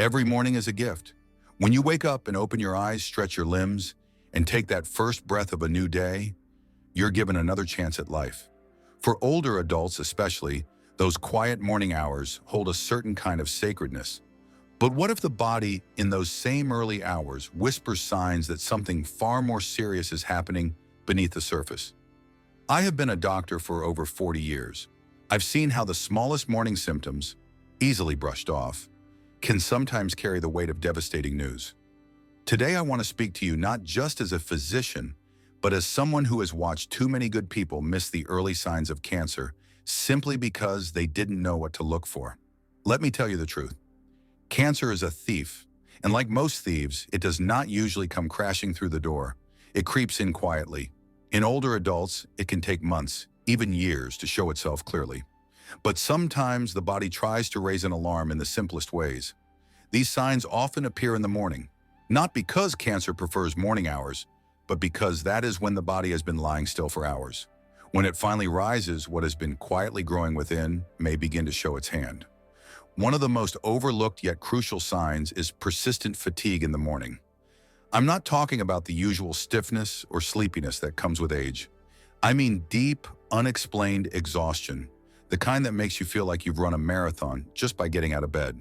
Every morning is a gift. When you wake up and open your eyes, stretch your limbs, and take that first breath of a new day, you're given another chance at life. For older adults especially, those quiet morning hours hold a certain kind of sacredness. But what if the body, in those same early hours, whispers signs that something far more serious is happening beneath the surface? I have been a doctor for over 40 years. I've seen how the smallest morning symptoms, easily brushed off, can sometimes carry the weight of devastating news. Today I want to speak to you not just as a physician, but as someone who has watched too many good people miss the early signs of cancer simply because they didn't know what to look for. Let me tell you the truth. Cancer is a thief, and like most thieves, it does not usually come crashing through the door. It creeps in quietly. In older adults, it can take months, even years, to show itself clearly. But sometimes the body tries to raise an alarm in the simplest ways. These signs often appear in the morning, not because cancer prefers morning hours, but because that is when the body has been lying still for hours. When it finally rises, what has been quietly growing within may begin to show its hand. One of the most overlooked yet crucial signs is persistent fatigue in the morning. I'm not talking about the usual stiffness or sleepiness that comes with age. I mean deep, unexplained exhaustion, the kind that makes you feel like you've run a marathon just by getting out of bed.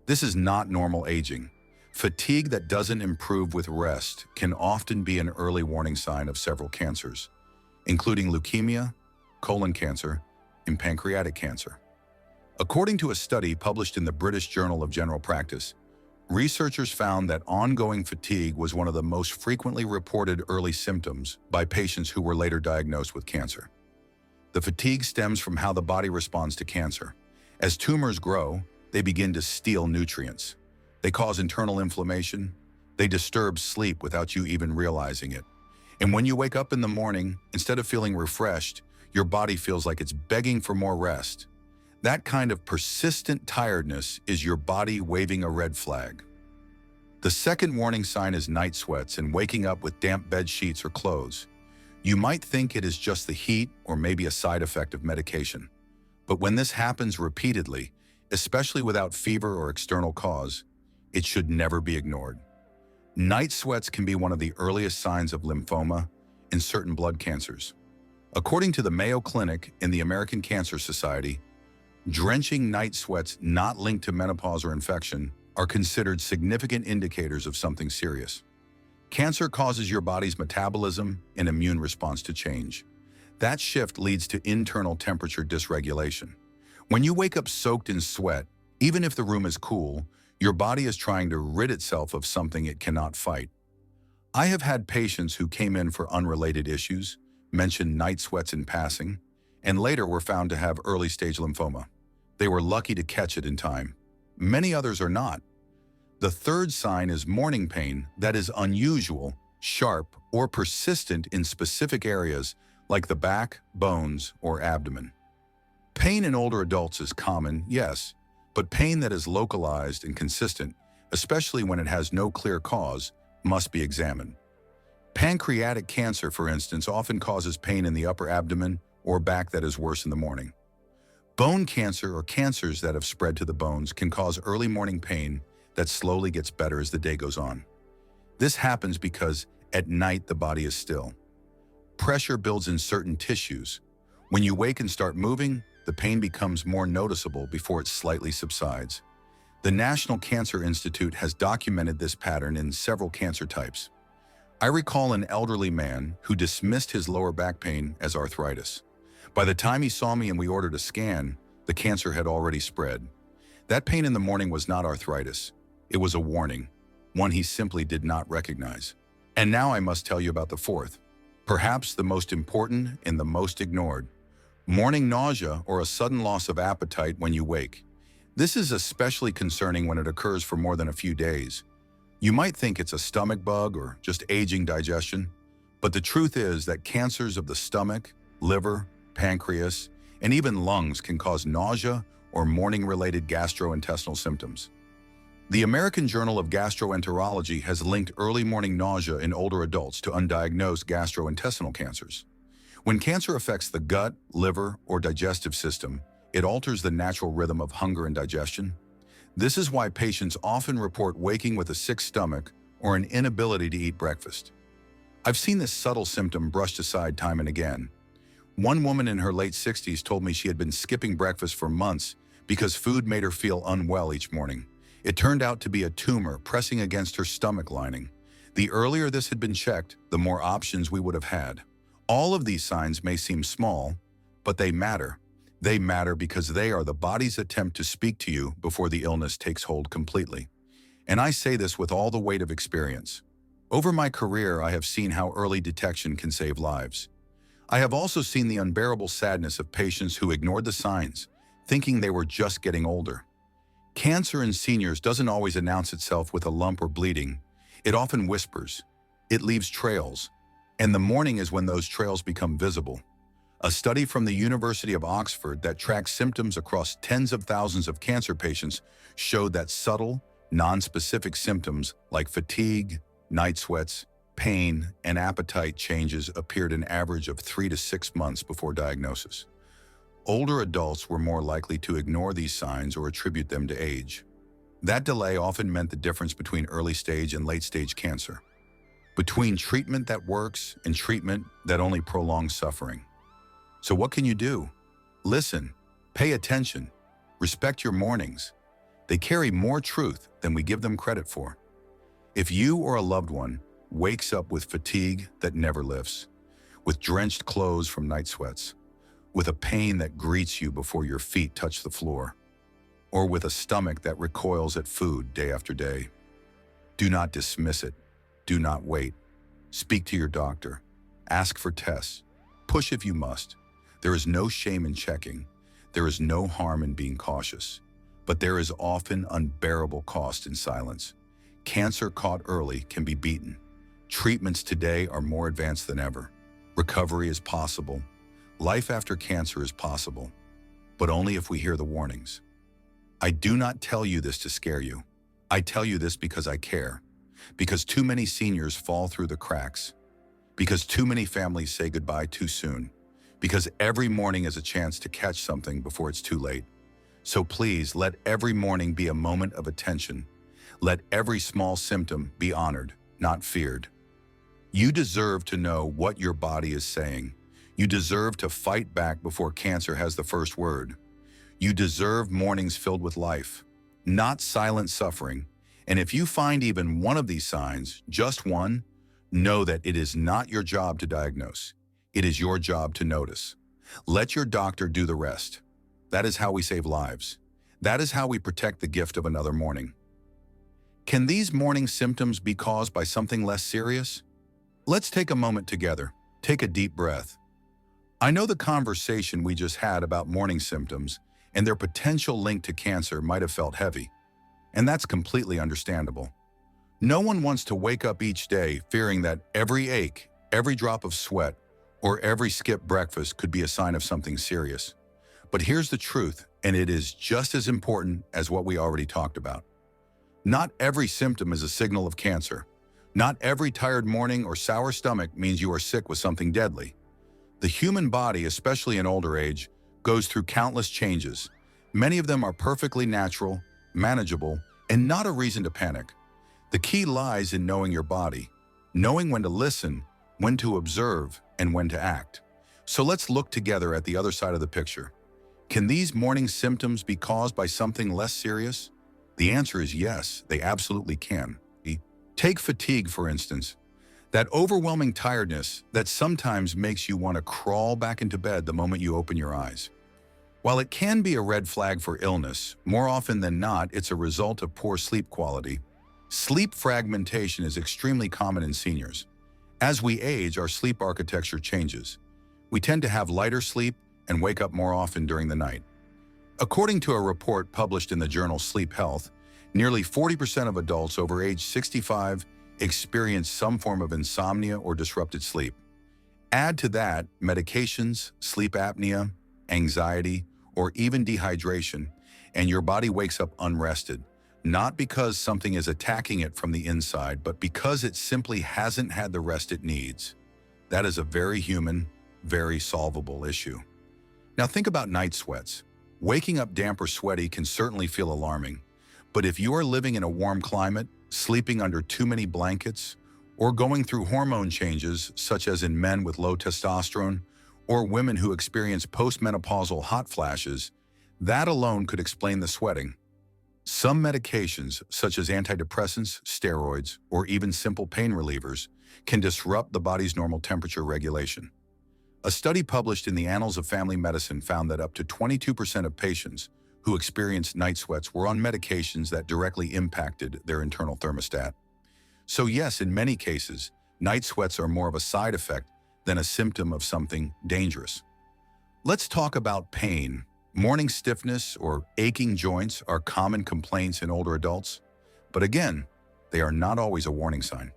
This is not normal aging. Fatigue that doesn't improve with rest can often be an early warning sign of several cancers, including leukemia, colon cancer, and pancreatic cancer. According to a study published in the British Journal of General Practice, researchers found that ongoing fatigue was one of the most frequently reported early symptoms by patients who were later diagnosed with cancer. The fatigue stems from how the body responds to cancer. As tumors grow, they begin to steal nutrients. They cause internal inflammation. They disturb sleep without you even realizing it. And when you wake up in the morning, instead of feeling refreshed, your body feels like it's begging for more rest. That kind of persistent tiredness is your body waving a red flag. The second warning sign is night sweats and waking up with damp bed sheets or clothes. You might think it is just the heat or maybe a side effect of medication. But when this happens repeatedly, especially without fever or external cause, it should never be ignored. Night sweats can be one of the earliest signs of lymphoma and certain blood cancers. According to the Mayo Clinic and the American Cancer Society, drenching night sweats not linked to menopause or infection are considered significant indicators of something serious. Cancer causes your body's metabolism and immune response to change. That shift leads to internal temperature dysregulation. When you wake up soaked in sweat, even if the room is cool, your body is trying to rid itself of something it cannot fight. I have had patients who came in for unrelated issues, mentioned night sweats in passing, and later were found to have early-stage lymphoma. They were lucky to catch it in time. Many others are not. The third sign is morning pain that is unusual, sharp, or persistent in specific areas like the back, bones, or abdomen. Pain in older adults is common, yes, but pain that is localized and consistent, especially when it has no clear cause, must be examined. Pancreatic cancer, for instance, often causes pain in the upper abdomen or back that is worse in the morning. Bone cancer or cancers that have spread to the bones can cause early morning pain that slowly gets better as the day goes on. This happens because at night the body is still. Pressure builds in certain tissues. When you wake and start moving, the pain becomes more noticeable before it slightly subsides. The National Cancer Institute has documented this pattern in several cancer types. I recall an elderly man who dismissed his lower back pain as arthritis. By the time he saw me and we ordered a scan, the cancer had already spread. That pain in the morning was not arthritis. It was a warning, one he simply did not recognize. And now I must tell you about the fourth, perhaps the most important and the most ignored. Morning nausea or a sudden loss of appetite when you wake. This is especially concerning when it occurs for more than a few days. You might think it's a stomach bug or just aging digestion, but the truth is that cancers of the stomach, liver, pancreas, and even lungs can cause nausea or morning-related gastrointestinal symptoms. The American Journal of Gastroenterology has linked early morning nausea in older adults to undiagnosed gastrointestinal cancers. When cancer affects the gut, liver, or digestive system, it alters the natural rhythm of hunger and digestion. This is why patients often report waking with a sick stomach or an inability to eat breakfast. I've seen this subtle symptom brushed aside time and again. One woman in her late 60s told me she had been skipping breakfast for months because food made her feel unwell each morning. It turned out to be a tumor pressing against her stomach lining. The earlier this had been checked, the more options we would have had. All of these signs may seem small, but they matter. They matter because they are the body's attempt to speak to you before the illness takes hold completely. And I say this with all the weight of experience. Over my career, I have seen how early detection can save lives. I have also seen the unbearable sadness of patients who ignored the signs, thinking they were just getting older. Cancer in seniors doesn't always announce itself with a lump or bleeding. It often whispers. It leaves trails. And the morning is when those trails become visible. A study from the University of Oxford that tracks symptoms across tens of thousands of cancer patients showed that subtle, non-specific symptoms like fatigue, night sweats, pain, and appetite changes appeared an average of 3 to 6 months before diagnosis. Older adults were more likely to ignore these signs or attribute them to age. That delay often meant the difference between early-stage and late-stage cancer, between treatment that works and treatment that only prolongs suffering. So what can you do? Listen, pay attention, respect your mornings. They carry more truth than we give them credit for. If you or a loved one wakes up with fatigue that never lifts, with drenched clothes from night sweats, with a pain that greets you before your feet touch the floor, or with a stomach that recoils at food day after day, do not dismiss it. Do not wait. Speak to your doctor. Ask for tests. Push if you must. There is no shame in checking. There is no harm in being cautious. But there is often unbearable cost in silence. Cancer caught early can be beaten. Treatments today are more advanced than ever. Recovery is possible. Life after cancer is possible, but only if we hear the warnings. I do not tell you this to scare you. I tell you this because I care. Because too many seniors fall through the cracks. Because too many families say goodbye too soon. Because every morning is a chance to catch something before it's too late. So please, let every morning be a moment of attention. Let every small symptom be honored, not feared. You deserve to know what your body is saying. You deserve to fight back before cancer has the first word. You deserve mornings filled with life, not silent suffering. And if you find even one of these signs, just one, know that it is not your job to diagnose. It is your job to notice. Let your doctor do the rest. That is how we save lives. That is how we protect the gift of another morning. Can these morning symptoms be caused by something less serious? Let's take a moment together. Take a deep breath. I know the conversation we just had about morning symptoms and their potential link to cancer might have felt heavy, and that's completely understandable. No one wants to wake up each day fearing that every ache, every drop of sweat, or every skipped breakfast could be a sign of something serious. But here's the truth, and it is just as important as what we already talked about. Not every symptom is a signal of cancer. Not every tired morning or sour stomach means you are sick with something deadly. The human body, especially in older age, goes through countless changes. Many of them are perfectly natural, manageable, and not a reason to panic. The key lies in knowing your body, knowing when to listen, when to observe, and when to act. So let's look together at the other side of the picture. Can these morning symptoms be caused by something less serious? The answer is yes, they absolutely can. Take fatigue, for instance. That overwhelming tiredness that sometimes makes you want to crawl back into bed the moment you open your eyes. While it can be a red flag for illness, more often than not, it's a result of poor sleep quality. Sleep fragmentation is extremely common in seniors. As we age, our sleep architecture changes. We tend to have lighter sleep and wake up more often during the night. According to a report published in the journal Sleep Health, nearly 40% of adults over age 65 experience some form of insomnia or disrupted sleep. Add to that medications, sleep apnea, anxiety, or even dehydration, and your body wakes up unrested, not because something is attacking it from the inside, but because it simply hasn't had the rest it needs. That is a very human, very solvable issue. Now think about night sweats. Waking up damp or sweaty can certainly feel alarming, But if you are living in a warm climate, sleeping under too many blankets, or going through hormone changes, such as in men with low testosterone, or women who experience postmenopausal hot flashes, that alone could explain the sweating. Some medications, such as antidepressants, steroids, or even simple pain relievers, can disrupt the body's normal temperature regulation. A study published in the Annals of Family Medicine found that up to 22% of patients who experienced night sweats were on medications that directly impacted their internal thermostat. So yes, in many cases, night sweats are more of a side effect than a symptom of something dangerous. Let's talk about pain. Morning stiffness or aching joints are common complaints in older adults, but again, they are not always a warning sign.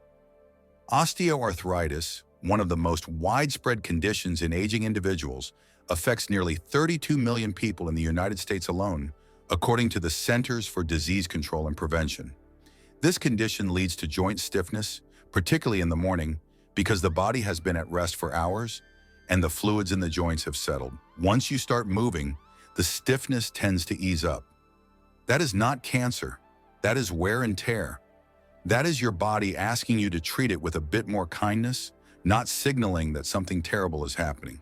Osteoarthritis, one of the most widespread conditions in aging individuals, affects nearly 32 million people in the United States alone, according to the Centers for Disease Control and Prevention. This condition leads to joint stiffness, particularly in the morning, because the body has been at rest for hours and the fluids in the joints have settled. Once you start moving, the stiffness tends to ease up. That is not cancer. That is wear and tear. That is your body asking you to treat it with a bit more kindness, not signaling that something terrible is happening.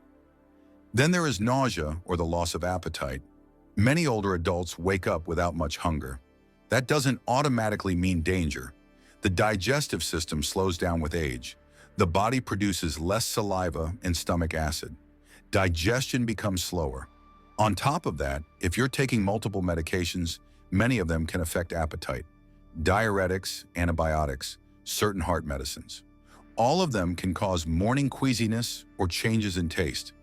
Then there is nausea or the loss of appetite. Many older adults wake up without much hunger. That doesn't automatically mean danger. The digestive system slows down with age. The body produces less saliva and stomach acid. Digestion becomes slower. On top of that, if you're taking multiple medications, many of them can affect appetite. Diuretics, antibiotics, certain heart medicines. All of them can cause morning queasiness or changes in taste.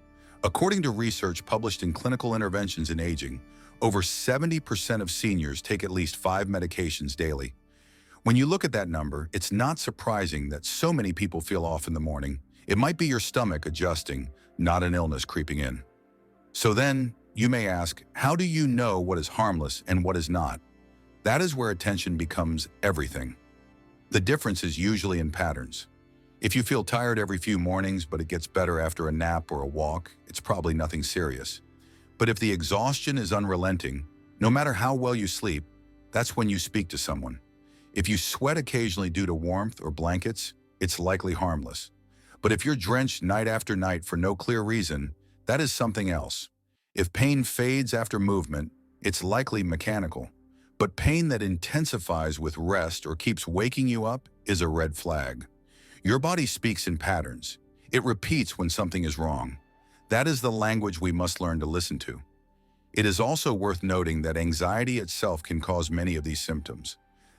According to research published in Clinical Interventions in Aging, over 70% of seniors take at least 5 medications daily. When you look at that number, it's not surprising that so many people feel off in the morning. It might be your stomach adjusting, not an illness creeping in. So then, you may ask, how do you know what is harmless and what is not? That is where attention becomes everything. The difference is usually in patterns. If you feel tired every few mornings, but it gets better after a nap or a walk, it's probably nothing serious. But if the exhaustion is unrelenting, no matter how well you sleep, that's when you speak to someone. If you sweat occasionally due to warmth or blankets, it's likely harmless. But if you're drenched night after night for no clear reason, that is something else. If pain fades after movement, it's likely mechanical. But pain that intensifies with rest or keeps waking you up is a red flag. Your body speaks in patterns. It repeats when something is wrong. That is the language we must learn to listen to. It is also worth noting that anxiety itself can cause many of these symptoms.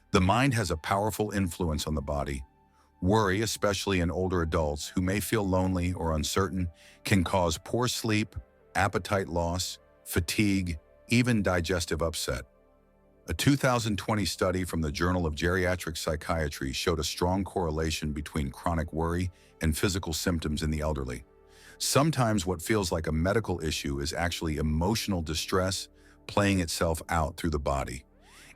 The mind has a powerful influence on the body. Worry, especially in older adults who may feel lonely or uncertain, can cause poor sleep, appetite loss, fatigue, even digestive upset. A 2020 study from the Journal of Geriatric Psychiatry showed a strong correlation between chronic worry and physical symptoms in the elderly. Sometimes what feels like a medical issue is actually emotional distress playing itself out through the body.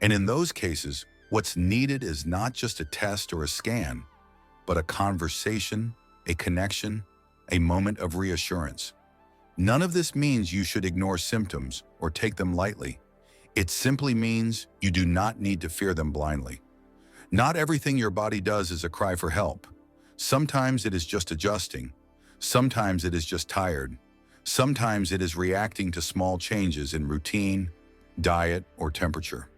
And in those cases, what's needed is not just a test or a scan, but a conversation, a connection, a moment of reassurance. None of this means you should ignore symptoms or take them lightly. It simply means you do not need to fear them blindly. Not everything your body does is a cry for help. Sometimes it is just adjusting. Sometimes it is just tired. Sometimes it is reacting to small changes in routine, diet, or temperature.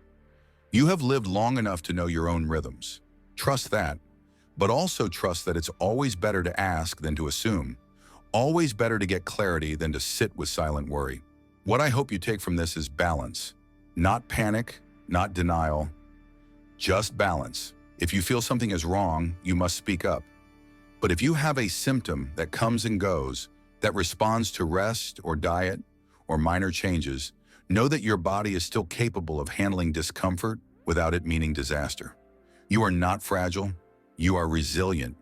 You have lived long enough to know your own rhythms. Trust that, but also trust that it's always better to ask than to assume. Always better to get clarity than to sit with silent worry. What I hope you take from this is balance. Not panic, not denial, just balance. If you feel something is wrong, you must speak up. But if you have a symptom that comes and goes, that responds to rest or diet or minor changes, know that your body is still capable of handling discomfort without it meaning disaster. You are not fragile, you are resilient.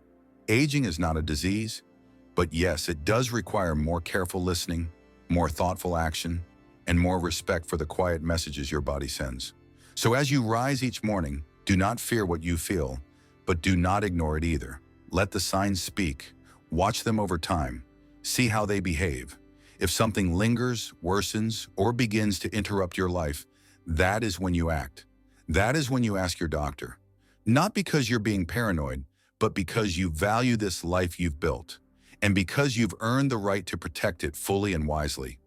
Aging is not a disease, but yes, it does require more careful listening, more thoughtful action, and more respect for the quiet messages your body sends. So as you rise each morning, do not fear what you feel, but do not ignore it either. Let the signs speak. Watch them over time. See how they behave. If something lingers, worsens, or begins to interrupt your life, that is when you act. That is when you ask your doctor, not because you're being paranoid, but because you value this life you've built, and because you've earned the right to protect it fully and wisely.